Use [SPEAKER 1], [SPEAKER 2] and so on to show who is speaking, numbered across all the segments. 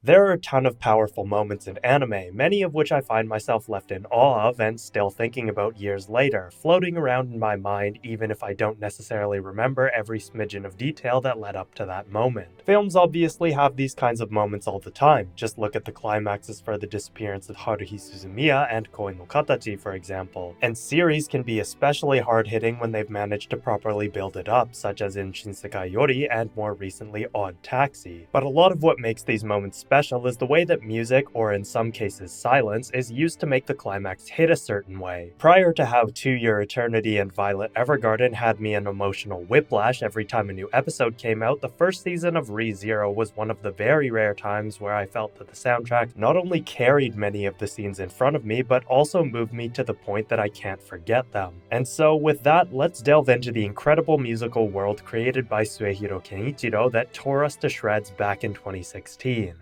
[SPEAKER 1] There are a ton of powerful moments in anime, many of which I find myself left in awe of and still thinking about years later, floating around in my mind even if I don't necessarily remember every smidgen of detail that led up to that moment. Films obviously have these kinds of moments all the time, just look at the climaxes for the disappearance of Haruhi Suzumiya and Koi no Katachi for example, and series can be especially hard-hitting when they've managed to properly build it up, such as in Shinsekai Yori and more recently Odd Taxi. But a lot of what makes these moments special is the way that music, or in some cases silence, is used to make the climax hit a certain way. Prior to how To Your Eternity and Violet Evergarden had me an emotional whiplash every time a new episode came out, the first season of Re:Zero was one of the very rare times where I felt that the soundtrack not only carried many of the scenes in front of me, but also moved me to the point that I can't forget them. And so with that, let's delve into the incredible musical world created by末廣健一郎that tore us to shreds back in 2016.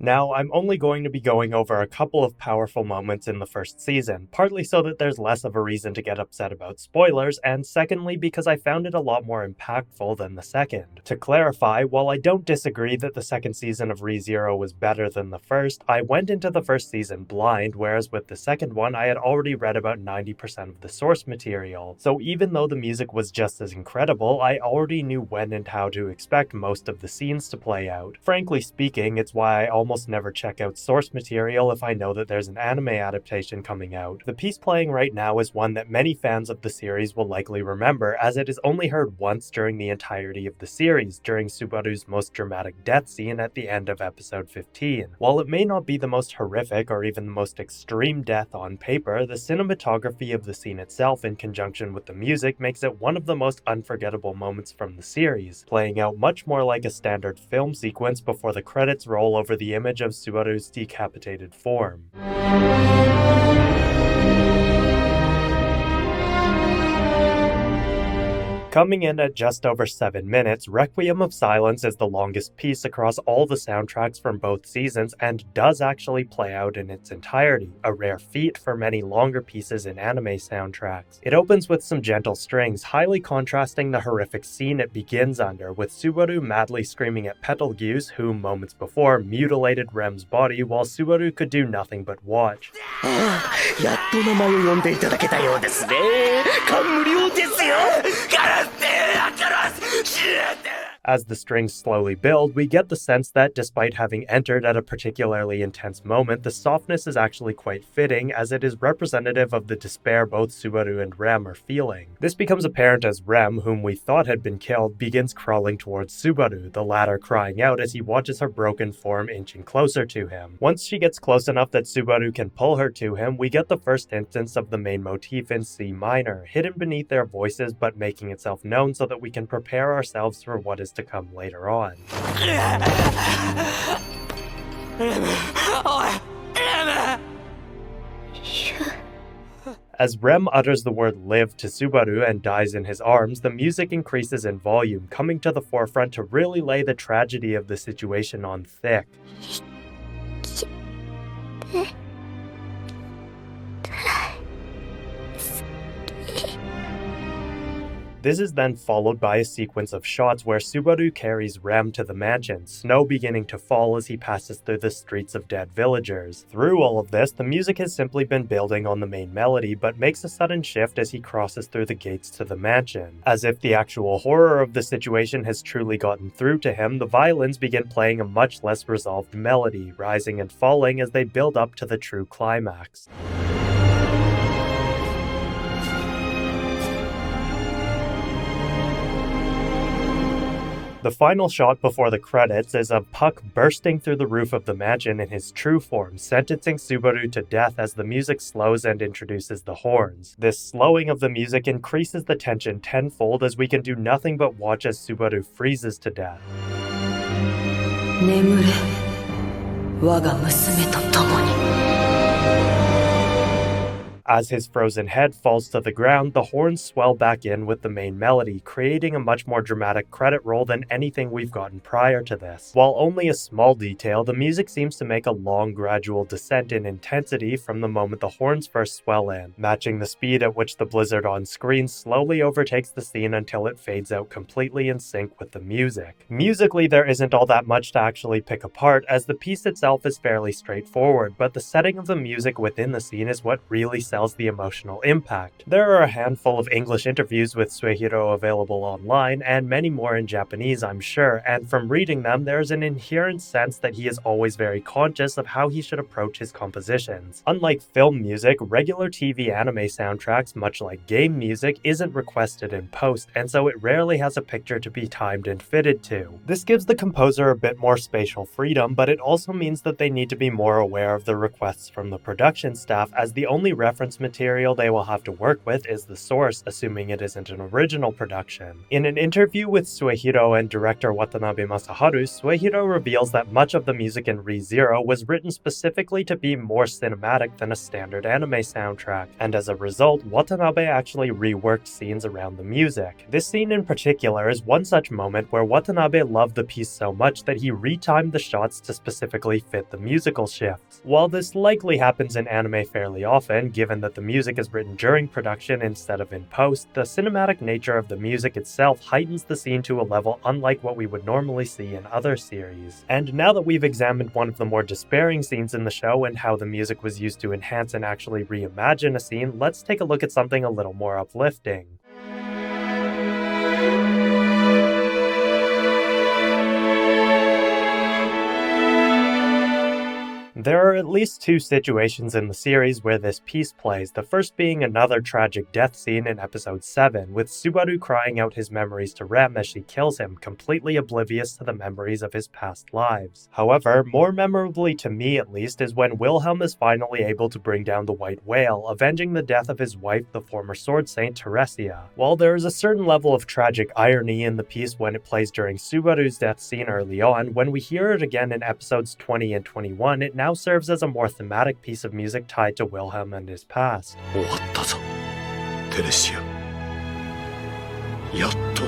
[SPEAKER 1] Now, I'm only going to be going over a couple of powerful moments in the first season, partly so that there's less of a reason to get upset about spoilers, and secondly because I found it a lot more impactful than the second. To clarify, while I don't disagree that the second season of Re:Zero was better than the first, I went into the first season blind, whereas with the second one I had already read about 90% of the source material. So even though the music was just as incredible, I already knew when and how to expect most of the scenes to play out. Frankly speaking, it's why I almost never check out source material if I know that there's an anime adaptation coming out. The piece playing right now is one that many fans of the series will likely remember, as it is only heard once during the entirety of the series, during Subaru's most dramatic death scene at the end of episode 15. While it may not be the most horrific or even the most extreme death on paper, the cinematography of the scene itself in conjunction with the music makes it one of the most unforgettable moments from the series, playing out much more like a standard film sequence before the credits roll over the image of Subaru's decapitated form. Coming in at just over 7 minutes, Requiem of Silence is the longest piece across all the soundtracks from both seasons and does actually play out in its entirety, a rare feat for many longer pieces in anime soundtracks. It opens with some gentle strings, highly contrasting the horrific scene it begins under, with Subaru madly screaming at Betelgeuse, who moments before mutilated Rem's body while Subaru could do nothing but watch. やっと名前を呼んでいただけたようですね。感無量ですよ。As the strings slowly build, we get the sense that despite having entered at a particularly intense moment, the softness is actually quite fitting, as it is representative of the despair both Subaru and Rem are feeling. This becomes apparent as Rem, whom we thought had been killed, begins crawling towards Subaru, the latter crying out as he watches her broken form inching closer to him. Once she gets close enough that Subaru can pull her to him, we get the first instance of the main motif in C minor, hidden beneath their voices but making itself known so that we can prepare ourselves for what is to come later on. As Rem utters the word live to Subaru and dies in his arms, the music increases in volume, coming to the forefront to really lay the tragedy of the situation on thick. This is then followed by a sequence of shots where Subaru carries Rem to the mansion, snow beginning to fall as he passes through the streets of dead villagers. Through all of this, the music has simply been building on the main melody, but makes a sudden shift as he crosses through the gates to the mansion. As if the actual horror of the situation has truly gotten through to him, the violins begin playing a much less resolved melody, rising and falling as they build up to the true climax. The final shot before the credits is of Puck bursting through the roof of the mansion in his true form, sentencing Subaru to death as the music slows and introduces the horns. This slowing of the music increases the tension tenfold as we can do nothing but watch as Subaru freezes to death. 眠れ、我が娘と共に。As his frozen head falls to the ground, the horns swell back in with the main melody, creating a much more dramatic credit roll than anything we've gotten prior to this. While only a small detail, the music seems to make a long gradual descent in intensity from the moment the horns first swell in, matching the speed at which the blizzard on screen slowly overtakes the scene until it fades out completely in sync with the music. Musically, there isn't all that much to actually pick apart, as the piece itself is fairly straightforward, but the setting of the music within the scene is what really sells the emotional impact. There are a handful of English interviews with Suehiro available online, and many more in Japanese, I'm sure, and from reading them, there's an inherent sense that he is always very conscious of how he should approach his compositions. Unlike film music, regular TV anime soundtracks, much like game music, isn't requested in post, and so it rarely has a picture to be timed and fitted to. This gives the composer a bit more spatial freedom, but it also means that they need to be more aware of the requests from the production staff, as the only reference material they will have to work with is the source, assuming it isn't an original production. In an interview with Suehiro and director Watanabe Masaharu, Suehiro reveals that much of the music in Re:Zero was written specifically to be more cinematic than a standard anime soundtrack, and as a result, Watanabe actually reworked scenes around the music. This scene in particular is one such moment where Watanabe loved the piece so much that he retimed the shots to specifically fit the musical shifts. While this likely happens in anime fairly often, given that the music is written during production instead of in post, the cinematic nature of the music itself heightens the scene to a level unlike what we would normally see in other series. And now that we've examined one of the more despairing scenes in the show and how the music was used to enhance and actually reimagine a scene, let's take a look at something a little more uplifting. There are at least two situations in the series where this piece plays, the first being another tragic death scene in episode 7, with Subaru crying out his memories to Rem as she kills him, completely oblivious to the memories of his past lives. However, more memorably to me at least, is when Wilhelm is finally able to bring down the White Whale, avenging the death of his wife, the former sword saint Teresia. While there is a certain level of tragic irony in the piece when it plays during Subaru's death scene early on, when we hear it again in episodes 20 and 21, it now serves as a more thematic piece of music tied to Wilhelm and his past. 終わったぞ、テレシア。やっと、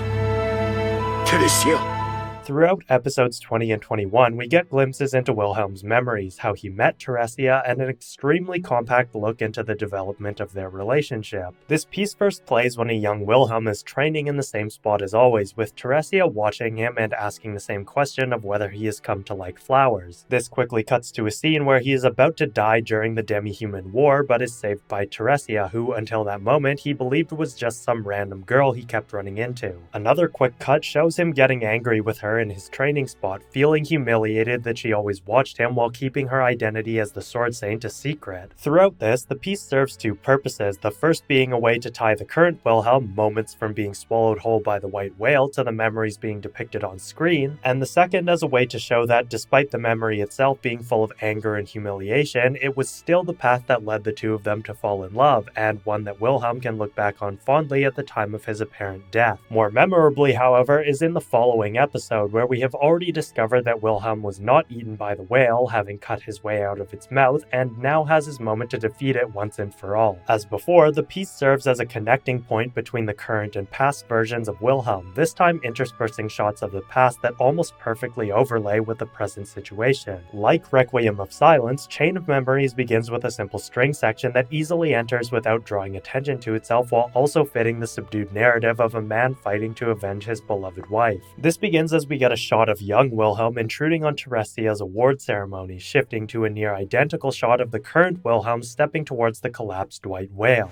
[SPEAKER 1] テレシア。Throughout episodes 20 and 21, we get glimpses into Wilhelm's memories, how he met Teresia, and an extremely compact look into the development of their relationship. This piece first plays when a young Wilhelm is training in the same spot as always, with Teresia watching him and asking the same question of whether he has come to like flowers. This quickly cuts to a scene where he is about to die during the demi-human war, but is saved by Teresia, who, until that moment, he believed was just some random girl he kept running into. Another quick cut shows him getting angry with her in his training spot, feeling humiliated that she always watched him while keeping her identity as the sword saint a secret. Throughout this, the piece serves two purposes, the first being a way to tie the current Wilhelm moments from being swallowed whole by the White Whale to the memories being depicted on screen, and the second as a way to show that despite the memory itself being full of anger and humiliation, it was still the path that led the two of them to fall in love, and one that Wilhelm can look back on fondly at the time of his apparent death. More memorably, however, is in the following episode, where we have already discovered that Wilhelm was not eaten by the whale, having cut his way out of its mouth, and now has his moment to defeat it once and for all. As before, the piece serves as a connecting point between the current and past versions of Wilhelm, this time interspersing shots of the past that almost perfectly overlay with the present situation. Like Requiem of Silence, Chain of Memories begins with a simple string section that easily enters without drawing attention to itself, while also fitting the subdued narrative of a man fighting to avenge his beloved wife. This begins as we get a shot of young Wilhelm intruding on Teresia's award ceremony, shifting to a near identical shot of the current Wilhelm stepping towards the collapsed White Whale.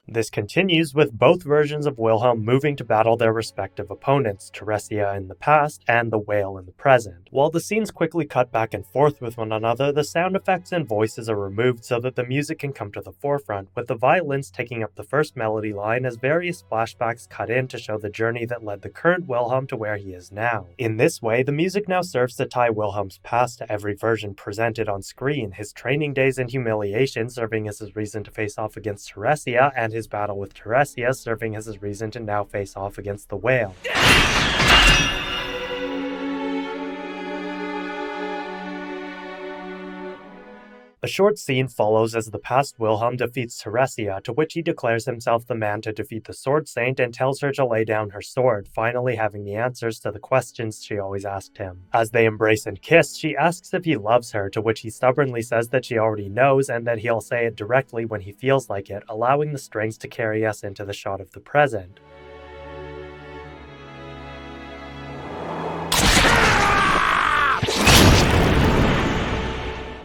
[SPEAKER 1] This continues with both versions of Wilhelm moving to battle their respective opponents, Teresia in the past and the whale in the present. While the scenes quickly cut back and forth with one another, the sound effects and voices are removed so that the music can come to the forefront, with the violins taking up the first melody line as various flashbacks cut in to show the journey that led the current Wilhelm to where he is now. In this way, the music now serves to tie Wilhelm's past to every version presented on screen, his training days and humiliation serving as his reason to face off against Teresia, and his battle with Teresia serving as his reason to now face off against the whale. A short scene follows as the past Wilhelm defeats Teresia, to which he declares himself the man to defeat the Sword Saint and tells her to lay down her sword, finally having the answers to the questions she always asked him. As they embrace and kiss, she asks if he loves her, to which he stubbornly says that she already knows and that he'll say it directly when he feels like it, allowing the strings to carry us into the shot of the present.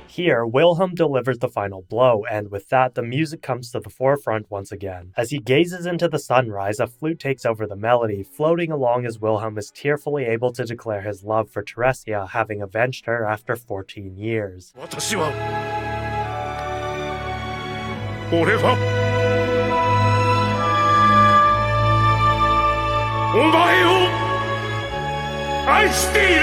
[SPEAKER 1] Here, Wilhelm delivers the final blow, and with that, the music comes to the forefront once again. As he gazes into the sunrise, a flute takes over the melody, floating along as Wilhelm is tearfully able to declare his love for Teresia, having avenged her after 14 years.
[SPEAKER 2] 私は俺はお前を愛している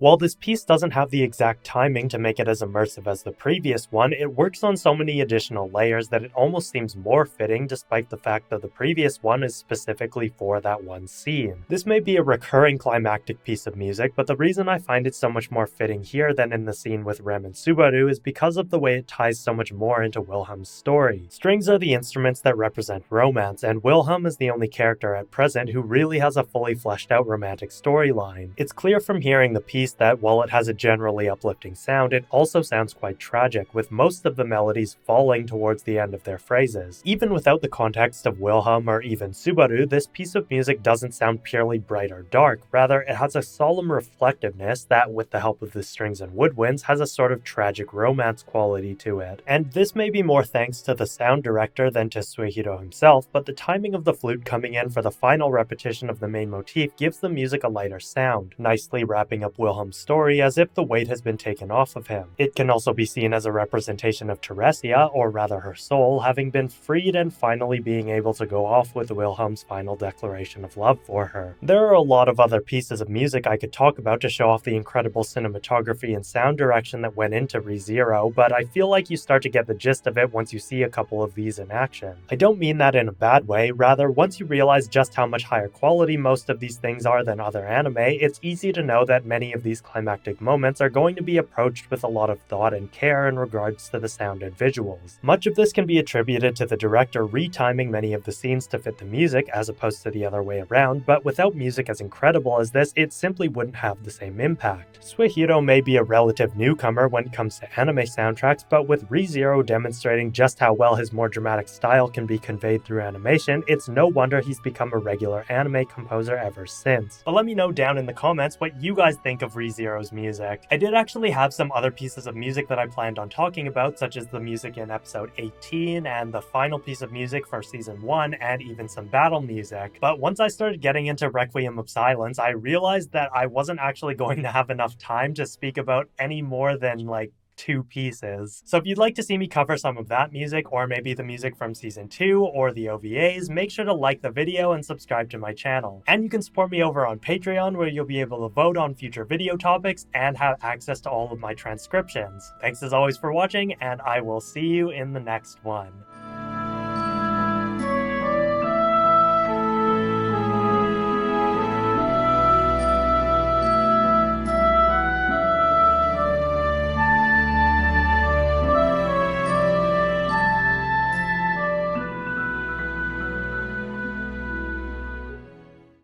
[SPEAKER 1] While this piece doesn't have the exact timing to make it as immersive as the previous one, it works on so many additional layers that it almost seems more fitting despite the fact that the previous one is specifically for that one scene. This may be a recurring climactic piece of music, but the reason I find it so much more fitting here than in the scene with Rem and Subaru is because of the way it ties so much more into Wilhelm's story. Strings are the instruments that represent romance, and Wilhelm is the only character at present who really has a fully fleshed out romantic storyline. It's clear from hearing the piece that while it has a generally uplifting sound, it also sounds quite tragic, with most of the melodies falling towards the end of their phrases. Even without the context of Wilhelm or even Subaru, this piece of music doesn't sound purely bright or dark. Rather, it has a solemn reflectiveness that, with the help of the strings and woodwinds, has a sort of tragic romance quality to it. And this may be more thanks to the sound director than to Suehiro himself, but the timing of the flute coming in for the final repetition of the main motif gives the music a lighter sound, nicely wrapping up Wilhelm's story as if the weight has been taken off of him. It can also be seen as a representation of Teresia, or rather her soul, having been freed and finally being able to go off with Wilhelm's final declaration of love for her. There are a lot of other pieces of music I could talk about to show off the incredible cinematography and sound direction that went into ReZero, but I feel like you start to get the gist of it once you see a couple of these in action. I don't mean that in a bad way, rather, once you realize just how much higher quality most of these things are than other anime, it's easy to know that many of these climactic moments are going to be approached with a lot of thought and care in regards to the sound and visuals. Much of this can be attributed to the director retiming many of the scenes to fit the music as opposed to the other way around, but without music as incredible as this, it simply wouldn't have the same impact. Suehiro may be a relative newcomer when it comes to anime soundtracks, but with ReZero demonstrating just how well his more dramatic style can be conveyed through animation, it's no wonder he's become a regular anime composer ever since. But let me know down in the comments what you guys think of ReZero's music. I did actually have some other pieces of music that I planned on talking about, such as the music in episode 18 and the final piece of music for season 1 and even some battle music. But once I started getting into Requiem of Silence, I realized that I wasn't actually going to have enough time to speak about any more than like 2 pieces. So if you'd like to see me cover some of that music, or maybe the music from season 2 or the OVAs, make sure to like the video and subscribe to my channel. And you can support me over on Patreon, where you'll be able to vote on future video topics and have access to all of my transcriptions. Thanks as always for watching, and I will see you in the next one.